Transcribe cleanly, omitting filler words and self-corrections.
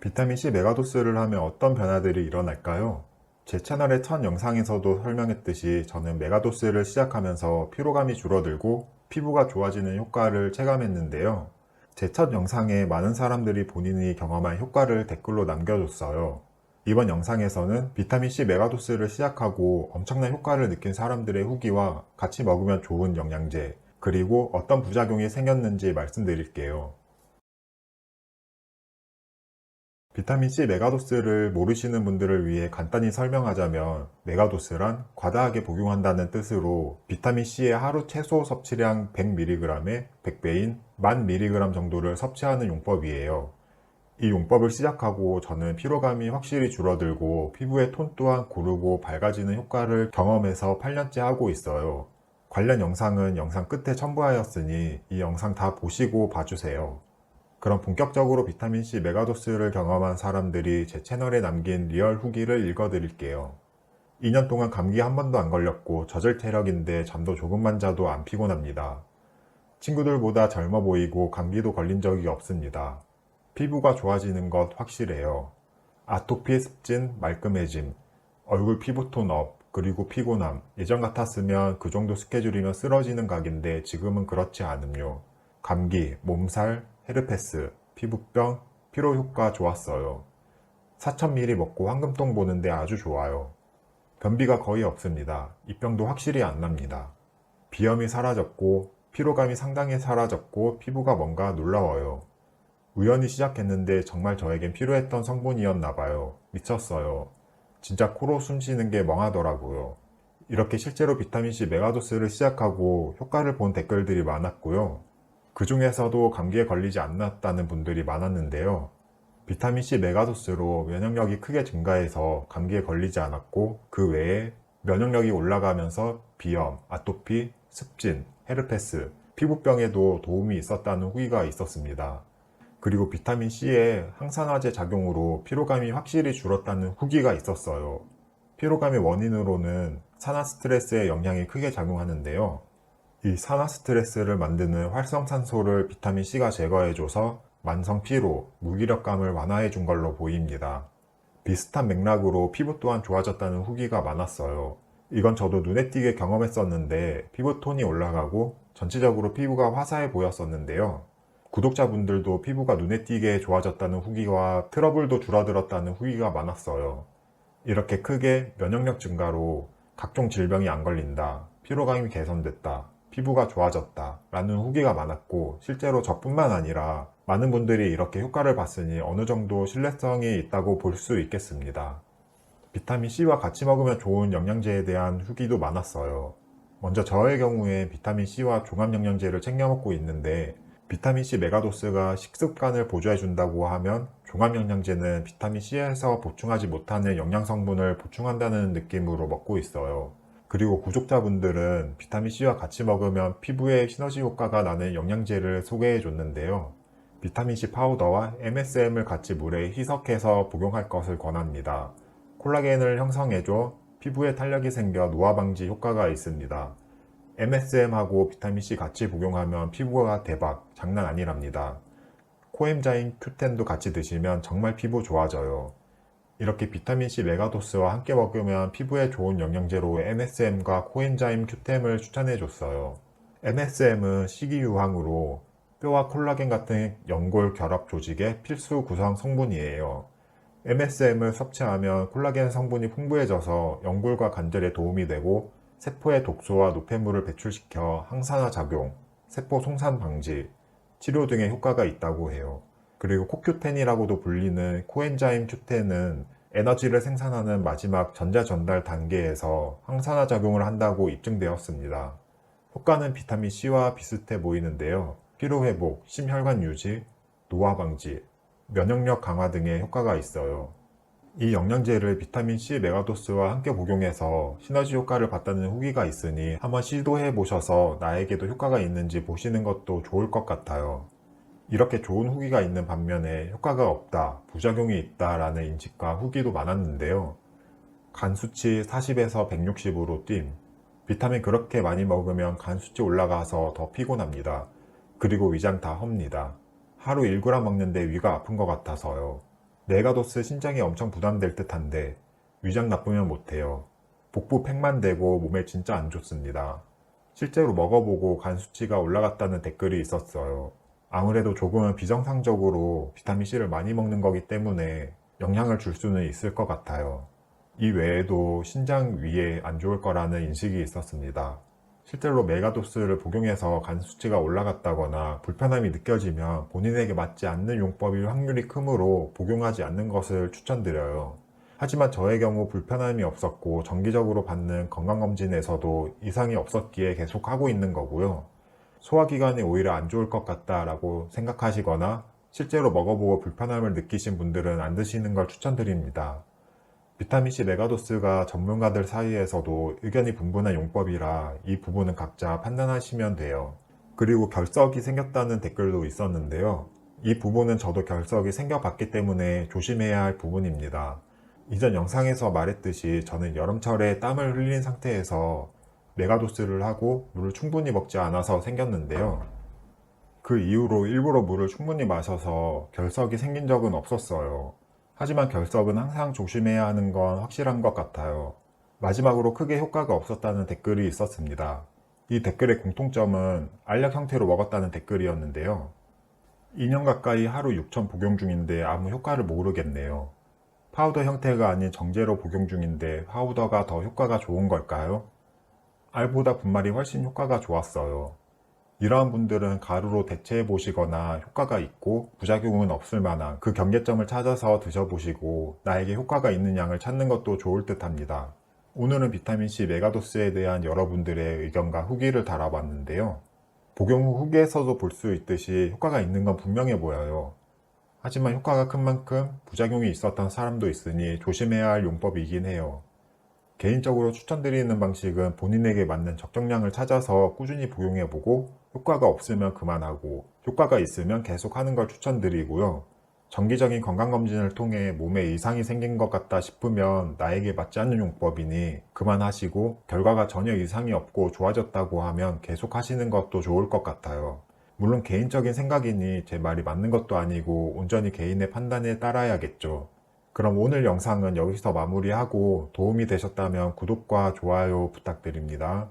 비타민C 메가도스를 하면 어떤 변화들이 일어날까요? 제 채널의 첫 영상에서도 설명했듯이 저는 메가도스를 시작하면서 피로감이 줄어들고 피부가 좋아지는 효과를 체감했는데요. 제 첫 영상에 많은 사람들이 본인이 경험한 효과를 댓글로 남겨줬어요. 이번 영상에서는 비타민C 메가도스를 시작하고 엄청난 효과를 느낀 사람들의 후기와 같이 먹으면 좋은 영양제, 그리고 어떤 부작용이 생겼는지 말씀드릴게요. 비타민C 메가도스를 모르시는 분들을 위해 간단히 설명하자면, 메가도스란 과다하게 복용한다는 뜻으로 비타민C의 하루 최소 섭취량 100mg의 100배인 1000mg 정도를 섭취하는 용법이에요. 이 용법을 시작하고 저는 피로감이 확실히 줄어들고 피부의 톤 또한 고르고 밝아지는 효과를 경험해서 8년째 하고 있어요. 관련 영상은 영상 끝에 첨부하였으니 이 영상 다 보시고 봐주세요. 그럼 본격적으로 비타민C 메가도스를 경험한 사람들이 제 채널에 남긴 리얼 후기를 읽어드릴게요. 2년 동안 감기 한 번도 안 걸렸고 저절체력인데 잠도 조금만 자도 안 피곤합니다. 친구들보다 젊어 보이고 감기도 걸린 적이 없습니다. 피부가 좋아지는 것 확실해요. 아토피, 습진, 말끔해짐, 얼굴 피부톤 업, 그리고 피곤함. 예전 같았으면 그 정도 스케줄이면 쓰러지는 각인데 지금은 그렇지 않음요. 감기, 몸살, 헤르페스, 피부병, 피로 효과 좋았어요. 4000ml 먹고 황금똥 보는데 아주 좋아요. 변비가 거의 없습니다. 입병도 확실히 안 납니다. 비염이 사라졌고 피로감이 상당히 사라졌고 피부가 뭔가 놀라워요. 우연히 시작했는데 정말 저에겐 필요했던 성분이었나봐요. 미쳤어요. 진짜 코로 숨 쉬는 게 멍하더라고요. 이렇게 실제로 비타민C 메가도스를 시작하고 효과를 본 댓글들이 많았고요. 그 중에서도 감기에 걸리지 않았다는 분들이 많았는데요. 비타민C 메가도스로 면역력이 크게 증가해서 감기에 걸리지 않았고, 그 외에 면역력이 올라가면서 비염, 아토피, 습진, 헤르페스, 피부병에도 도움이 있었다는 후기가 있었습니다. 그리고 비타민C의 항산화제 작용으로 피로감이 확실히 줄었다는 후기가 있었어요. 피로감의 원인으로는 산화 스트레스의 영향이 크게 작용하는데요. 이 산화 스트레스를 만드는 활성산소를 비타민C가 제거해줘서 만성 피로, 무기력감을 완화해준 걸로 보입니다. 비슷한 맥락으로 피부 또한 좋아졌다는 후기가 많았어요. 이건 저도 눈에 띄게 경험했었는데 피부톤이 올라가고 전체적으로 피부가 화사해 보였었는데요. 구독자분들도 피부가 눈에 띄게 좋아졌다는 후기와 트러블도 줄어들었다는 후기가 많았어요. 이렇게 크게 면역력 증가로 각종 질병이 안 걸린다, 피로감이 개선됐다, 피부가 좋아졌다 라는 후기가 많았고, 실제로 저뿐만 아니라 많은 분들이 이렇게 효과를 봤으니 어느 정도 신뢰성이 있다고 볼 수 있겠습니다. 비타민C와 같이 먹으면 좋은 영양제에 대한 후기도 많았어요. 먼저 저의 경우에 비타민C와 종합영양제를 챙겨 먹고 있는데, 비타민C 메가도스가 식습관을 보조해준다고 하면 종합영양제는 비타민C에서 보충하지 못하는 영양성분을 보충한다는 느낌으로 먹고 있어요. 그리고 구독자분들은 비타민C와 같이 먹으면 피부에 시너지 효과가 나는 영양제를 소개해 줬는데요. 비타민C 파우더와 MSM을 같이 물에 희석해서 복용할 것을 권합니다. 콜라겐을 형성해줘 피부에 탄력이 생겨 노화 방지 효과가 있습니다. MSM하고 비타민C 같이 복용하면 피부가 대박, 장난 아니랍니다. 코엔자임 Q10도 같이 드시면 정말 피부 좋아져요. 이렇게 비타민C 메가도스와 함께 먹으면 피부에 좋은 영양제로 MSM과 코엔자임 Q10을 추천해줬어요. MSM은 식이유황으로 뼈와 콜라겐 같은 연골 결합 조직의 필수 구성 성분이에요. MSM을 섭취하면 콜라겐 성분이 풍부해져서 연골과 관절에 도움이 되고, 세포의 독소와 노폐물을 배출시켜 항산화 작용, 세포 송산 방지, 치료 등의 효과가 있다고 해요. 그리고 코큐텐이라고도 불리는 코엔자임 Q10은 에너지를 생산하는 마지막 전자 전달 단계에서 항산화 작용을 한다고 입증되었습니다. 효과는 비타민C와 비슷해 보이는데요. 피로회복, 심혈관 유지, 노화 방지, 면역력 강화 등의 효과가 있어요. 이 영양제를 비타민C 메가도스와 함께 복용해서 시너지 효과를 봤다는 후기가 있으니 한번 시도해 보셔서 나에게도 효과가 있는지 보시는 것도 좋을 것 같아요. 이렇게 좋은 후기가 있는 반면에 효과가 없다, 부작용이 있다 라는 인식과 후기도 많았는데요. 간 수치 40에서 160으로 뛴, 비타민 그렇게 많이 먹으면 간 수치 올라가서 더 피곤합니다. 그리고 위장 다 헙니다. 하루 1g 먹는데 위가 아픈 것 같아서요. 메가도스 신장이 엄청 부담될 듯한데 위장 나쁘면 못해요. 복부 팩만 되고 몸에 진짜 안 좋습니다. 실제로 먹어보고 간 수치가 올라갔다는 댓글이 있었어요. 아무래도 조금은 비정상적으로 비타민C를 많이 먹는 거기 때문에 영향을 줄 수는 있을 것 같아요. 이 외에도 신장 위에 안 좋을 거라는 인식이 있었습니다. 실제로 메가도스를 복용해서 간 수치가 올라갔다거나 불편함이 느껴지면 본인에게 맞지 않는 용법일 확률이 크므로 복용하지 않는 것을 추천드려요. 하지만 저의 경우 불편함이 없었고 정기적으로 받는 건강검진에서도 이상이 없었기에 계속 하고 있는 거고요. 소화기관에 오히려 안 좋을 것 같다라고 생각하시거나 실제로 먹어보고 불편함을 느끼신 분들은 안 드시는 걸 추천드립니다. 비타민C 메가도스가 전문가들 사이에서도 의견이 분분한 용법이라 이 부분은 각자 판단하시면 돼요. 그리고 결석이 생겼다는 댓글도 있었는데요. 이 부분은 저도 결석이 생겨봤기 때문에 조심해야 할 부분입니다. 이전 영상에서 말했듯이 저는 여름철에 땀을 흘린 상태에서 메가도스를 하고 물을 충분히 먹지 않아서 생겼는데요. 그 이후로 일부러 물을 충분히 마셔서 결석이 생긴 적은 없었어요. 하지만 결석은 항상 조심해야 하는 건 확실한 것 같아요. 마지막으로 크게 효과가 없었다는 댓글이 있었습니다. 이 댓글의 공통점은 알약 형태로 먹었다는 댓글이었는데요. 2년 가까이 하루 6천 복용 중인데 아무 효과를 모르겠네요. 파우더 형태가 아닌 정제로 복용 중인데 파우더가 더 효과가 좋은 걸까요? 알보다 분말이 훨씬 효과가 좋았어요. 이러한 분들은 가루로 대체해 보시거나 효과가 있고 부작용은 없을 만한 그 경계점을 찾아서 드셔보시고 나에게 효과가 있는 양을 찾는 것도 좋을 듯 합니다. 오늘은 비타민C 메가도스에 대한 여러분들의 의견과 후기를 달아봤는데요. 복용 후 후기에서도 볼 수 있듯이 효과가 있는 건 분명해 보여요. 하지만 효과가 큰 만큼 부작용이 있었던 사람도 있으니 조심해야 할 용법이긴 해요. 개인적으로 추천드리는 방식은 본인에게 맞는 적정량을 찾아서 꾸준히 복용해보고 효과가 없으면 그만하고 효과가 있으면 계속하는 걸 추천드리고요. 정기적인 건강검진을 통해 몸에 이상이 생긴 것 같다 싶으면 나에게 맞지 않는 용법이니 그만하시고 결과가 전혀 이상이 없고 좋아졌다고 하면 계속하시는 것도 좋을 것 같아요. 물론 개인적인 생각이니 제 말이 맞는 것도 아니고 온전히 개인의 판단에 따라야겠죠. 그럼 오늘 영상은 여기서 마무리하고 도움이 되셨다면 구독과 좋아요 부탁드립니다.